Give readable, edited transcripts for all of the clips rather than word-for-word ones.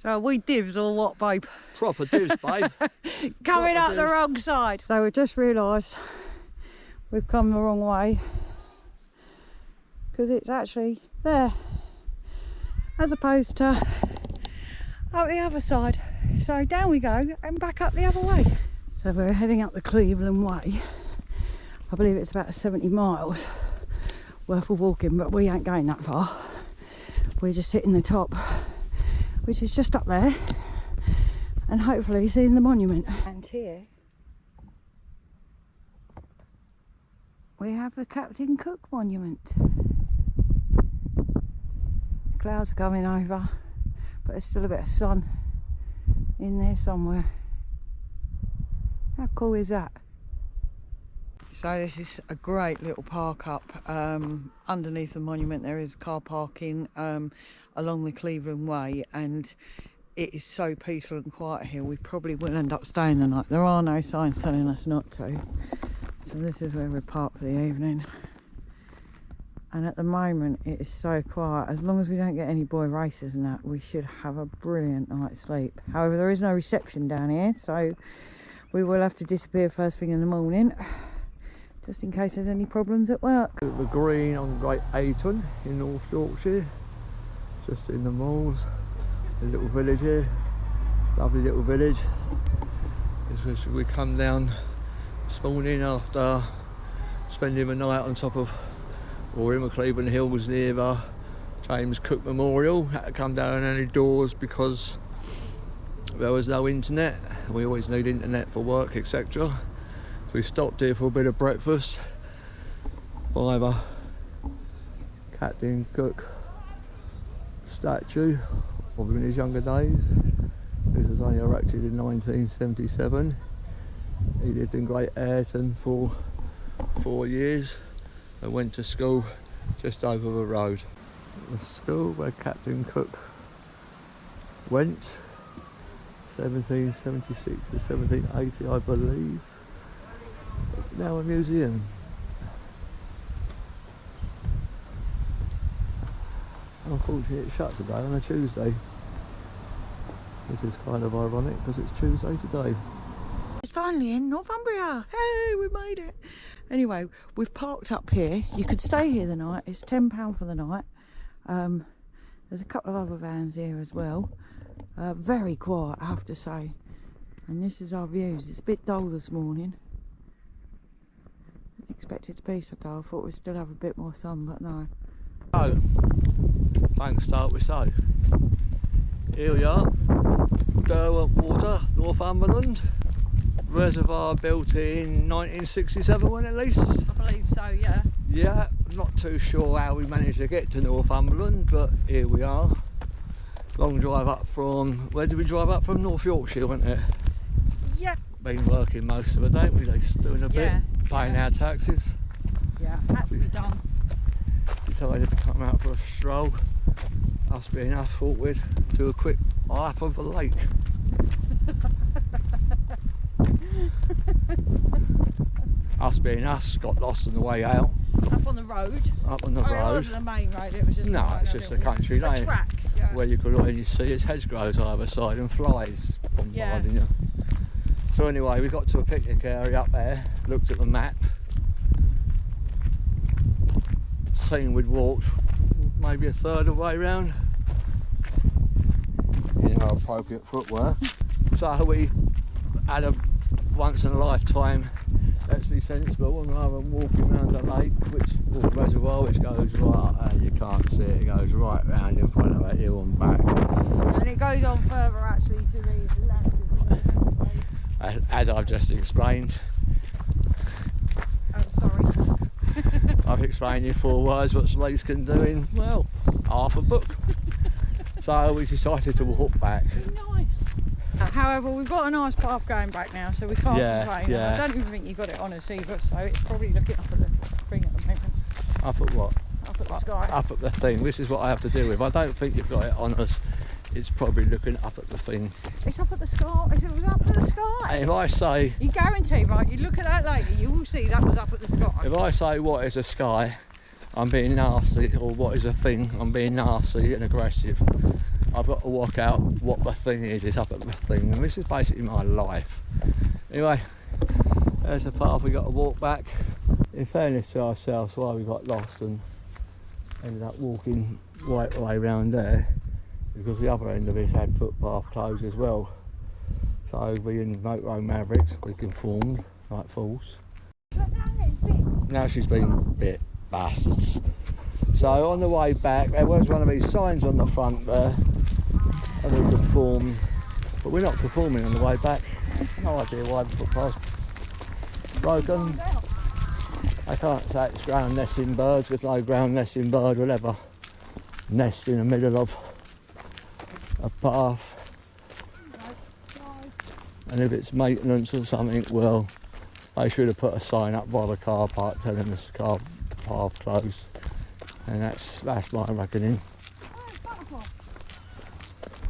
So we divs or what, babe? Proper divs, babe. Coming up the wrong side. So we've just realised we've come the wrong way because it's actually there as opposed to up the other side. So down we go and back up the other way. So we're heading up the Cleveland way. I believe it's about 70 miles worth of walking, but we ain't going that far. We're just hitting the top, which is just up there, and hopefully seeing the monument. And here we have the Captain Cook monument. The clouds are coming over, but there's still a bit of sun in there somewhere. How cool is that? So this is a great little park up underneath the monument. There is car parking along the Cleveland Way, and it is so peaceful and quiet here. We probably will end up staying the night. There are no signs telling us not to. So this is where we're parked for the evening. And at the moment it is so quiet. As long as we don't get any boy races and that, we should have a brilliant night's sleep. However, there is no reception down here, so we will have to disappear first thing in the morning, just in case there's any problems at work. The green on Great Ayton in North Yorkshire, just in the malls. A little village here, lovely little village. We come down this morning after spending the night on top of whim, Cleveland Hills near the James Cook Memorial. Had to come down early doors because there was no internet. We always need internet for work, etc. We stopped here for a bit of breakfast by the Captain Cook statue of him in his younger days. This was only erected in 1977. He lived in Great Ayton for 4 years and went to school just over the road. The school where Captain Cook went, 1776 to 1780, I believe. Now a museum. Unfortunately it's shut today on a Tuesday, which is kind of ironic because it's Tuesday today. It's finally in Northumbria. Hey, we made it. Anyway, we've parked up here. You could stay here the night. It's £10 for the night. There's a couple of other vans here as well. Very quiet, I have to say. And this is our views. It's a bit dull this morning. Didn't expect it to be so dull. I thought we'd still have a bit more sun, but no. So, thanks, start with so. Here we are, Derwent Water, Northumberland. Reservoir built in 1967, wasn't it, Lise? I believe so, yeah. Yeah, not too sure how we managed to get to Northumberland, but here we are. Long drive up from, where did we drive up from? North Yorkshire, wasn't it? Yeah. Been working most of the day, we just doing a bit, paying our taxes. Yeah, had to be done. Decided to come out for a stroll. Us being us, thought we'd do a quick lap of the lake. Us being us, got lost on the way out. Up on the road? Up on the road. It wasn't a main road, it was just it's just a country lane. A track, yeah. Where you could only see its hedgerows either side and flies bombarding you. So anyway, we got to a picnic area up there, looked at the map, seen we'd walked maybe a third of the way round in our appropriate footwear. So we had a once in a lifetime, let's be sensible, and rather than walking around the lake, or the reservoir, which goes right, you can't see it, it goes right round in front of that hill and back. And it goes on further actually to the left. As I've just explained. Oh, sorry. I've explained in 4 words what Lise can do in, well, half a book. So we decided to walk back. Nice. However, we've got a nice path going back now, so we can't complain. Yeah. I don't even think you got it on us either, so it's probably looking up at the thing at the moment. Up at what? Up at the sky. Up at the thing. This is what I have to deal with. I don't think you've got it on us. It's probably looking up at the thing. It's up at the sky. It was up at the sky. If I say... You guarantee, right, you look at that later, you will see that was up at the sky. If I say what is a sky, I'm being nasty, or what is a thing, I'm being nasty and aggressive. I've got to work out what the thing is. It's up at the thing, and this is basically my life. Anyway, there's the path we got to walk back. In fairness to ourselves, why we got lost and ended up walking right the way round there is because the other end of this had footpath closed as well. So we in Motorhome Mavericks, we conformed like fools. Now she's been bit, bastards. So on the way back, there was one of these signs on the front there, and we conformed, but we're not conforming on the way back. No idea why the footpath's broken. I can't say it's ground nesting birds, because no ground nesting bird will ever nest in the middle of a path. And if it's maintenance or something, well, they should have put a sign up by the car park telling us the car path closed. And that's my reckoning.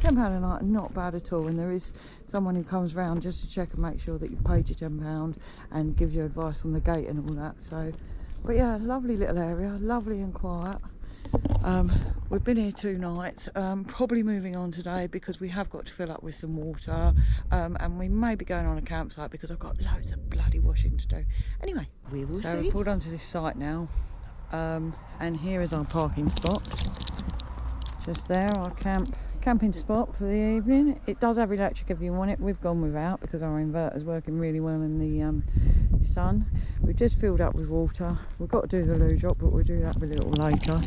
£10 a night, not bad at all, and there is someone who comes round just to check and make sure that you've paid your £10 and gives you advice on the gate and all that. So, but yeah, lovely little area, lovely and quiet. We've been here 2 nights, probably moving on today because we have got to fill up with some water, and we may be going on a campsite because I've got loads of bloody washing to do. Anyway, we will see. So we've pulled onto this site now, and here is our parking spot. Just there, our camping spot for the evening. It does have electric if you want it. We've gone without because our inverter's working really well in the sun. We've just filled up with water. We've got to do the loo drop, but we'll do that a little later.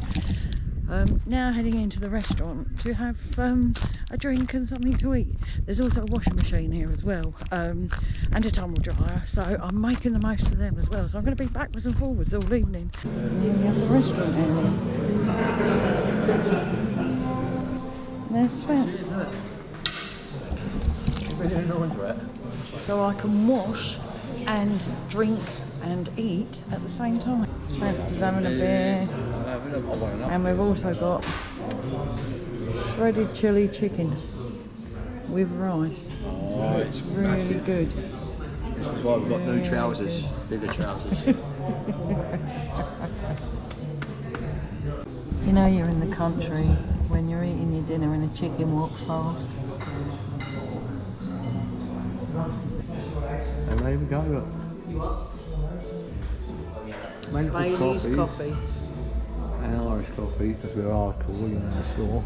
Now heading into the restaurant to have a drink and something to eat. There's also a washing machine here as well, and a tumble dryer, so I'm making the most of them as well. So I'm going to be backwards and forwards all evening. And here we have the restaurant area. There's Spence. So I can wash and drink and eat at the same time. Spence is having a beer. And we've also got shredded chili chicken with rice. Oh, it's really massive. Good. This is why we've got new trousers, bigger trousers. You know you're in the country when you're eating your dinner and a chicken walks past. And there we go, look. Bailey's coffee. And Irish coffee, because we're hardcore in the store.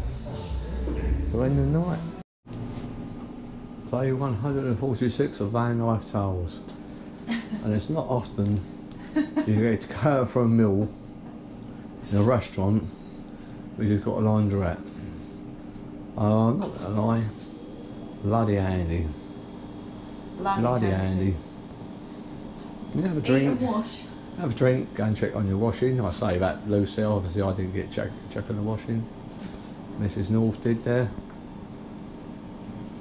So end the night. Day 146 of van life towels. And it's not often you get to go out for a meal in a restaurant which has got a laundrette. Not gonna lie, bloody handy. Bloody handy. You have a drink. Have a drink, go and check on your washing. I say that loosely, obviously I didn't get check on the washing. Mrs. North did there.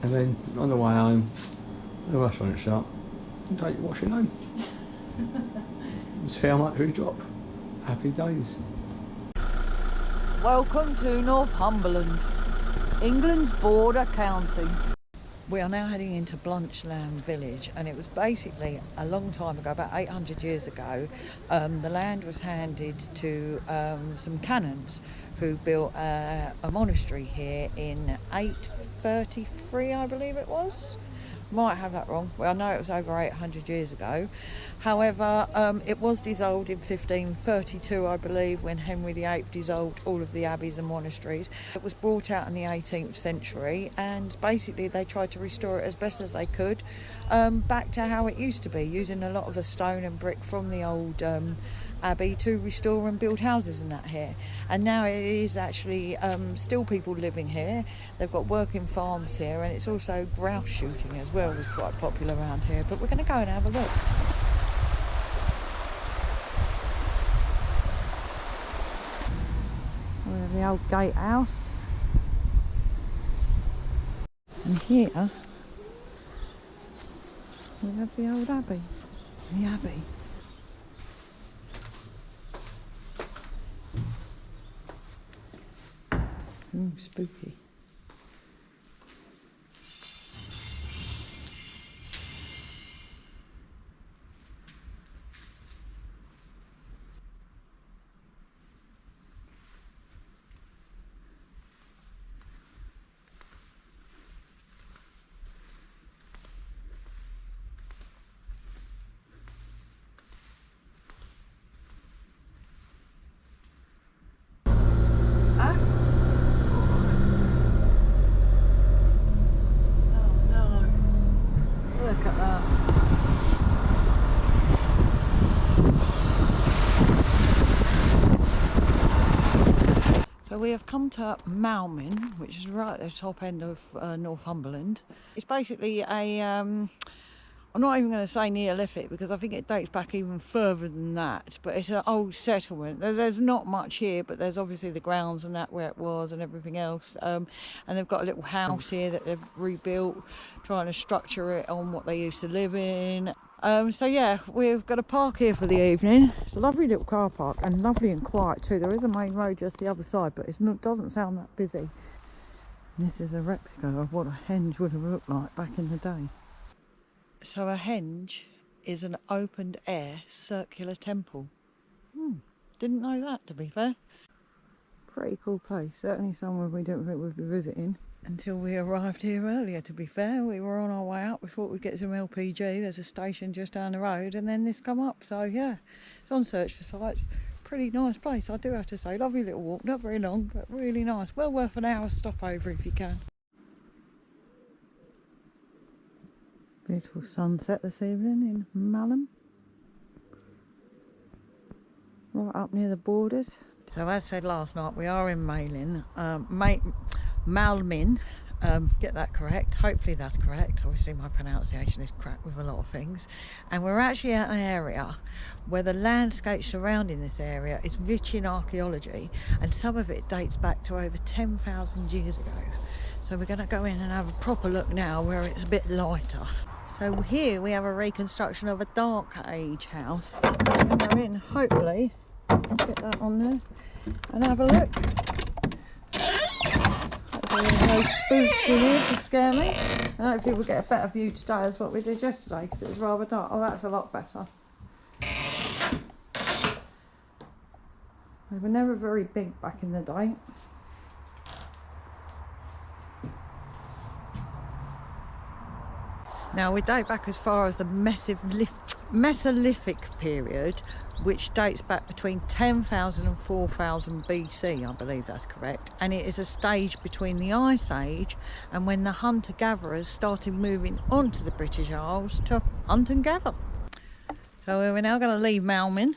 And then on the way home, the restaurant's shut. You take your washing home. And see how much we drop. Happy days. Welcome to Northumberland, England's border county. We are now heading into Blanchland village, and it was basically a long time ago, about 800 years ago. The land was handed to some canons who built a monastery here in 833, I believe it was. Might have that wrong. Well, I know it was over 800 years ago. However, it was dissolved in 1532, I believe, when Henry VIII dissolved all of the abbeys and monasteries. It was brought out in the 18th century, and basically they tried to restore it as best as they could, back to how it used to be, using a lot of the stone and brick from the old abbey to restore and build houses and that here. And now it is actually still people living here. They've got working farms here, and it's also grouse shooting as well, was quite popular around here. But we're going to go and have a look. We have the old gatehouse, and here we have the old abbey. The abbey. Spooky. So we have come to Malton, which is right at the top end of Northumberland. It's basically a, I'm not even going to say Neolithic because I think it dates back even further than that, but it's an old settlement. There's not much here, but there's obviously the grounds and that where it was and everything else. And they've got a little house here that they've rebuilt, trying to structure it on what they used to live in. So yeah, we've got a park here for the evening. It's a lovely little car park and lovely and quiet too. There is a main road just the other side, but it doesn't sound that busy. And this is a replica of what a henge would have looked like back in the day. So a henge is an open air circular temple. Didn't know that, to be fair. Pretty cool place, certainly somewhere we didn't think we'd be visiting. Until we arrived here earlier, to be fair. We were on our way up, we thought we'd get some LPG, there's a station just down the road, and then this come up. So yeah, it's on search for sites. Pretty nice place, I do have to say. Lovely little walk, not very long, but really nice. Well worth an hour's stopover if you can. Beautiful sunset this evening in Malton. Right up near the borders. So as said last night, we are in Malton. Get that correct. Hopefully that's correct. Obviously my pronunciation is crap with a lot of things. And we're actually at an area where the landscape surrounding this area is rich in archaeology, and some of it dates back to over 10,000 years ago. So we're going to go in and have a proper look now where it's a bit lighter. So here we have a reconstruction of a Dark Age house. We're going to go in, hopefully, get that on there and have a look. Hopefully there's no spooks in here to scare me. And hopefully we'll get a better view today as what we did yesterday, because it was rather dark. Oh, that's a lot better. They were never very big back in the day. Now we date back as far as the Mesolithic period, which dates back between 10,000 and 4,000 BC, I believe that's correct. And it is a stage between the Ice Age and when the hunter-gatherers started moving onto the British Isles to hunt and gather. So we're now going to leave Malton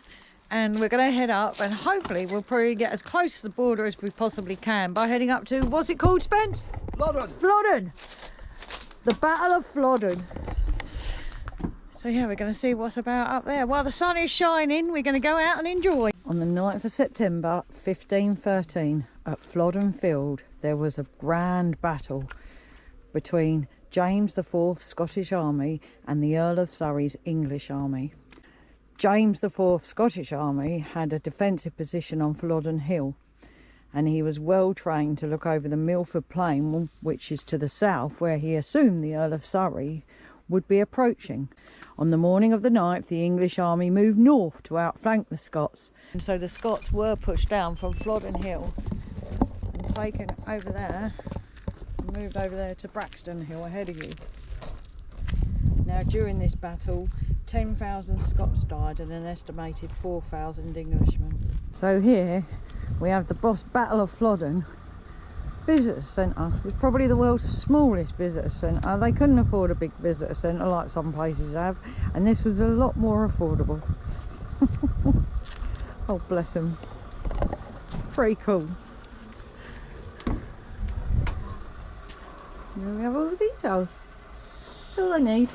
and we're going to head up, and hopefully we'll probably get as close to the border as we possibly can by heading up to, what's it called, Spence? Flodden! Flodden! The Battle of Flodden. So yeah, we're going to see what's about up there. While the sun is shining, we're going to go out and enjoy. On the 9th of September 1513 at Flodden Field, there was a grand battle between James IV Scottish Army and the Earl of Surrey's English Army. James IV Scottish Army had a defensive position on Flodden Hill, and he was well trained to look over the Milford Plain, which is to the south, where he assumed the Earl of Surrey would be approaching. On the morning of the 9th, the English army moved north to outflank the Scots. And so the Scots were pushed down from Flodden Hill and taken over there, and moved over there to Braxton Hill ahead of you. Now during this battle, 10,000 Scots died and an estimated 4,000 Englishmen. So here we have the Battle of Flodden Visitor Centre. It's probably the world's smallest visitor centre. They couldn't afford a big visitor centre like some places have, and this was a lot more affordable. Oh bless them. Pretty cool. Here we have all the details. That's all I need.